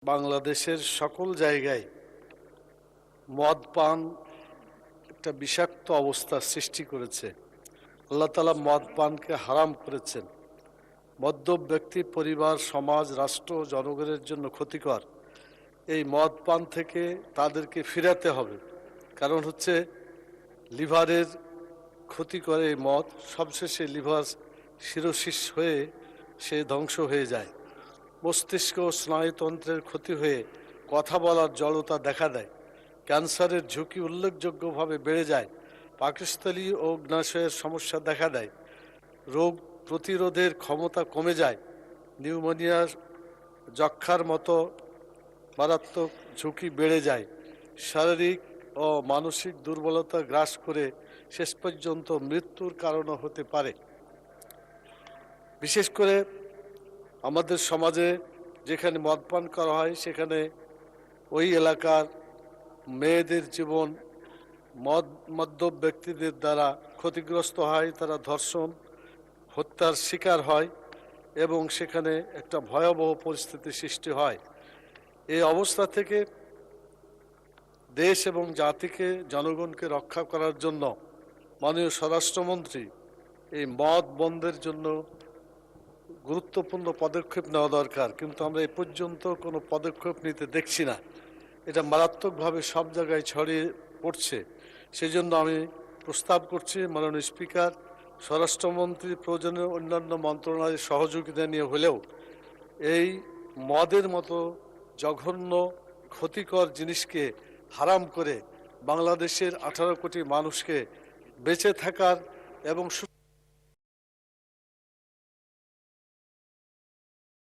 বাংলাদেশের সকল জায়গায় মদ পান একটা বিষাক্ত অবস্থার সৃষ্টি করেছে। আল্লাহ তাআলা মদ পানকে হারাম করেছেন। মদ্যপ ব্যক্তি, পরিবার, সমাজ, রাষ্ট্র, জনগণের জন্য ক্ষতিকর। এই মদ পান থেকে তাদেরকে ফিরাতে হবে। কারণ হচ্ছে লিভারের ক্ষতি করে এই মদ। সবশেষে লিভার সিরোসিস হয়ে সে ধ্বংস হয়ে যায়। মস্তিষ্ক ও স্নায়ুতন্ত্রের ক্ষতি হয়ে কথা বলার জড়তা দেখা দেয়। ক্যান্সারের ঝুঁকি উল্লেখযোগ্যভাবে বেড়ে যায়। পাকস্থলী ও অগ্নাশয়ের সমস্যা দেখা দেয়। রোগ প্রতিরোধের ক্ষমতা কমে যায়। নিউমোনিয়ার, যক্ষ্মার মতো মারাত্মক ঝুঁকি বেড়ে যায়। শারীরিক ও মানসিক দুর্বলতা গ্রাস করে শেষ পর্যন্ত মৃত্যুর কারণও হতে পারে। বিশেষ করে আমাদের সমাজে যেখানে মদ পান করা হয় সেখানে ওই এলাকার মেয়েদের জীবন মদ্যপ ব্যক্তিদের দ্বারা ক্ষতিগ্রস্ত হয়। তারা ধর্ষণ, হত্যার শিকার হয় এবং সেখানে একটা ভয়াবহ পরিস্থিতি সৃষ্টি হয়। এই অবস্থা থেকে দেশ এবং জাতিকে, জনগণকে রক্ষা করার জন্য মাননীয় স্বরাষ্ট্রমন্ত্রী এই মদ বন্ধের জন্য গুরুত্বপূর্ণ পদক্ষেপ নেওয়া দরকার, কিন্তু আমরা এ পর্যন্ত কোনো পদক্ষেপ নিতে দেখছি না। এটা মারাত্মকভাবে সব জায়গায় ছড়িয়ে পড়ছে। সেজন্য আমি প্রস্তাব করছি মাননীয় স্পিকার, স্বরাষ্ট্রমন্ত্রী প্রয়োজনীয় অন্যান্য মন্ত্রণালয়ের সহযোগিতা নিয়ে হলেও এই মদের মতো জঘন্য ক্ষতিকর জিনিসকে হারাম করে বাংলাদেশের 18 কোটি মানুষকে বেঁচে থাকার এবং